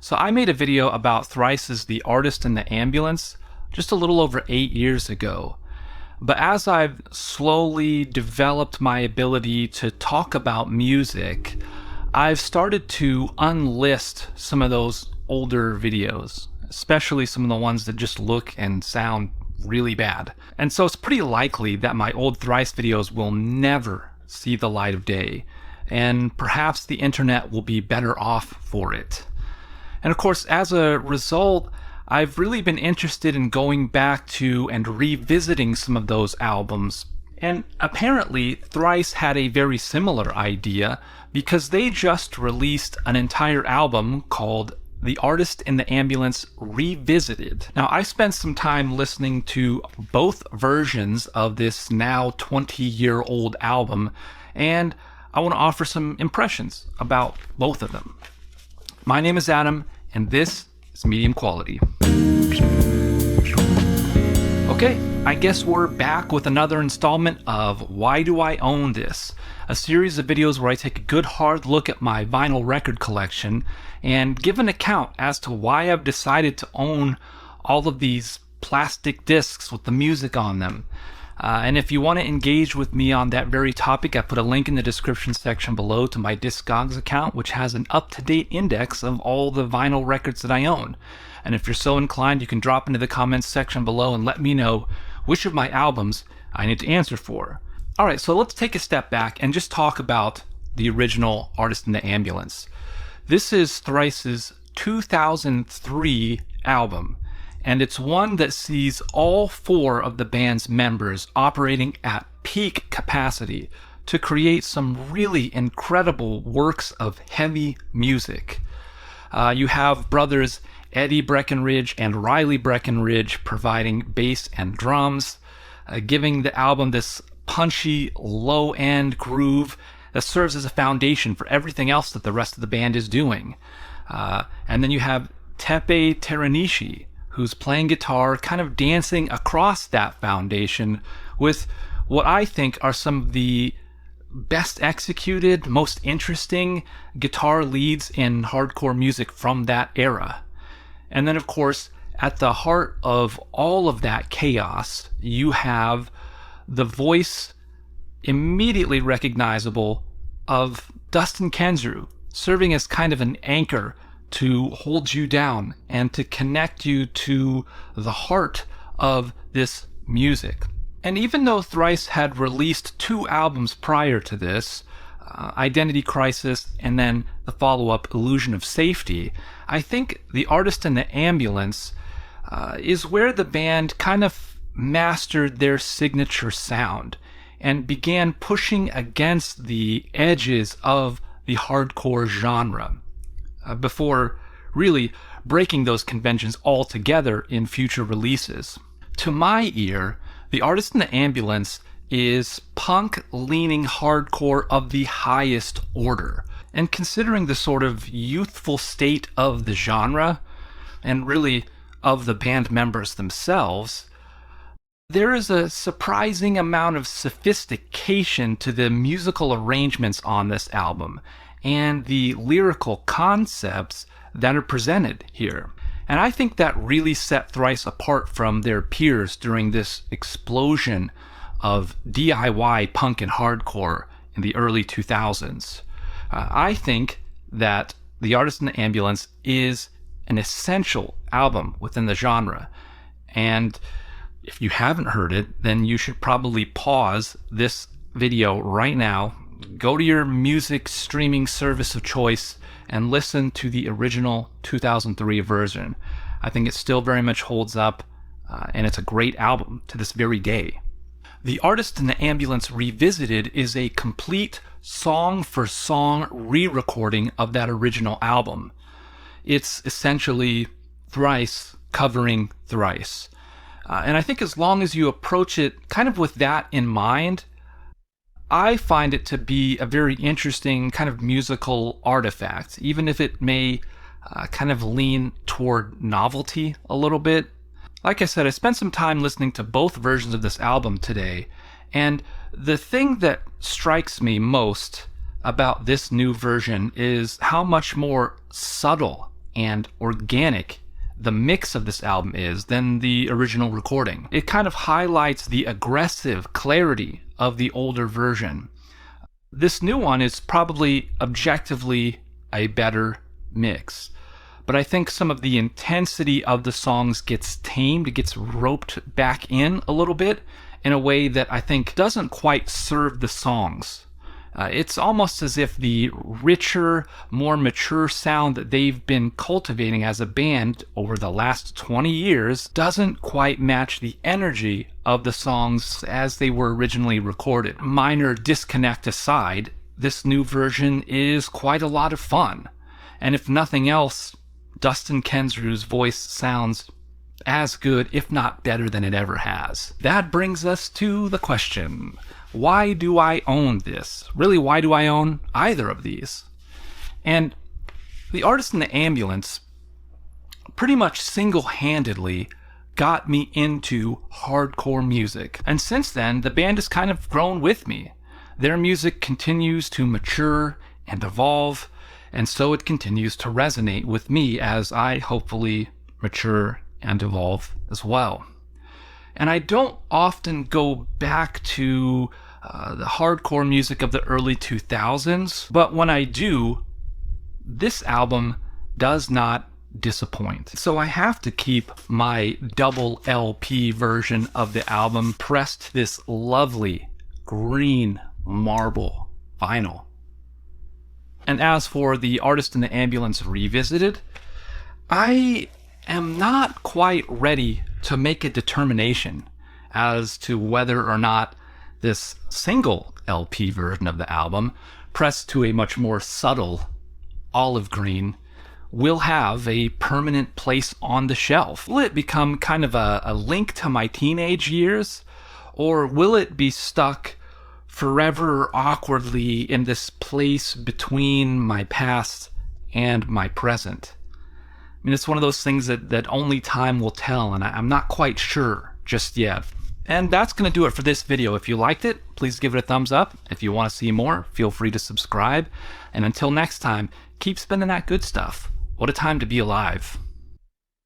So I made a video about Thrice's The Artist in the Ambulance just a little over 8 years ago. But as I've slowly developed my ability to talk about music, I've started to unlist some of those older videos, especially some of the ones that just look and sound really bad. And so it's pretty likely that my old Thrice videos will never see the light of day, and perhaps the internet will be better off for it. And of course, as a result, I've really been interested in going back to and revisiting some of those albums. And apparently, Thrice had a very similar idea because they just released an entire album called The Artist in the Ambulance Revisited. Now, I spent some time listening to both versions of this now 20-year-old album, and I want to offer some impressions about both of them. My name is Adam, and this is Medium Quality. Okay, I guess we're back with another installment of Why Do I Own This? A series of videos where I take a good hard look at my vinyl record collection and give an account as to why I've decided to own all of these plastic discs with the music on them. And if you want to engage with me on that very topic, I put a link in the description section below to my Discogs account, which has an up-to-date index of all the vinyl records that I own. And if you're so inclined, you can drop into the comments section below and let me know which of my albums I need to answer for. Alright, so let's take a step back and just talk about the original Artist in the Ambulance. This is Thrice's 2003 album, and it's one that sees all four of the band's members operating at peak capacity to create some really incredible works of heavy music. You have brothers Eddie Breckenridge and Riley Breckenridge providing bass and drums, giving the album this punchy, low-end groove that serves as a foundation for everything else that the rest of the band is doing. And then you have Tepe Teranishi, who's playing guitar, kind of dancing across that foundation with what I think are some of the best executed, most interesting guitar leads in hardcore music from that era. And then, of course, at the heart of all of that chaos, you have the voice immediately recognizable of Dustin Kensrue, serving as kind of an anchor to hold you down and to connect you to the heart of this music. And even though Thrice had released 2 albums prior to this, Identity Crisis and then the follow-up Illusion of Safety, I think The Artist in the Ambulance is where the band kind of mastered their signature sound and began pushing against the edges of the hardcore genre before really breaking those conventions altogether in future releases. To my ear, The Artist in the Ambulance is punk-leaning hardcore of the highest order. And considering the sort of youthful state of the genre, and really of the band members themselves, there is a surprising amount of sophistication to the musical arrangements on this album and the lyrical concepts that are presented here. And I think that really set Thrice apart from their peers during this explosion of DIY punk and hardcore in the early 2000s. I think that The Artist in the Ambulance is an essential album within the genre. And if you haven't heard it, then you should probably pause this video right now, go to your music streaming service of choice, and listen to the original 2003 version. I think it still very much holds up, and it's a great album to this very day. The Artist in the Ambulance Revisited is a complete song-for-song re-recording of that original album. It's essentially Thrice covering Thrice. And I think as long as you approach it kind of with that in mind, I find it to be a very interesting kind of musical artifact, even if it may kind of lean toward novelty a little bit. Like I said, I spent some time listening to both versions of this album today, and the thing that strikes me most about this new version is how much more subtle and organic the mix of this album is than the original recording. It kind of highlights the aggressive clarity of the older version. This new one is probably objectively a better mix, but I think some of the intensity of the songs gets tamed, it gets roped back in a little bit in a way that I think doesn't quite serve the songs. It's almost as if the richer, more mature sound that they've been cultivating as a band over the last 20 years doesn't quite match the energy of the songs as they were originally recorded. Minor disconnect aside, this new version is quite a lot of fun. And if nothing else, Dustin Kensrue's voice sounds as good, if not better than it ever has. That brings us to the question. Why do I own this? Really, why do I own either of these? And The Artist in the Ambulance pretty much single-handedly got me into hardcore music. And since then, the band has kind of grown with me. Their music continues to mature and evolve, and so it continues to resonate with me as I hopefully mature and evolve as well. And I don't often go back to the hardcore music of the early 2000s, but when I do, this album does not disappoint. So I have to keep my double LP version of the album pressed to this lovely green marble vinyl. And as for The Artist in the Ambulance Revisited, I am not quite ready to make a determination as to whether or not this single LP version of the album, pressed to a much more subtle olive green, will have a permanent place on the shelf. Will it become kind of a link to my teenage years, or will it be stuck forever awkwardly in this place between my past and my present? I mean, it's one of those things that only time will tell, and I'm not quite sure just yet. And that's going to do it for this video. If you liked it, please give it a thumbs up. If you want to see more, feel free to subscribe. And until next time, keep spending that good stuff. What a time to be alive.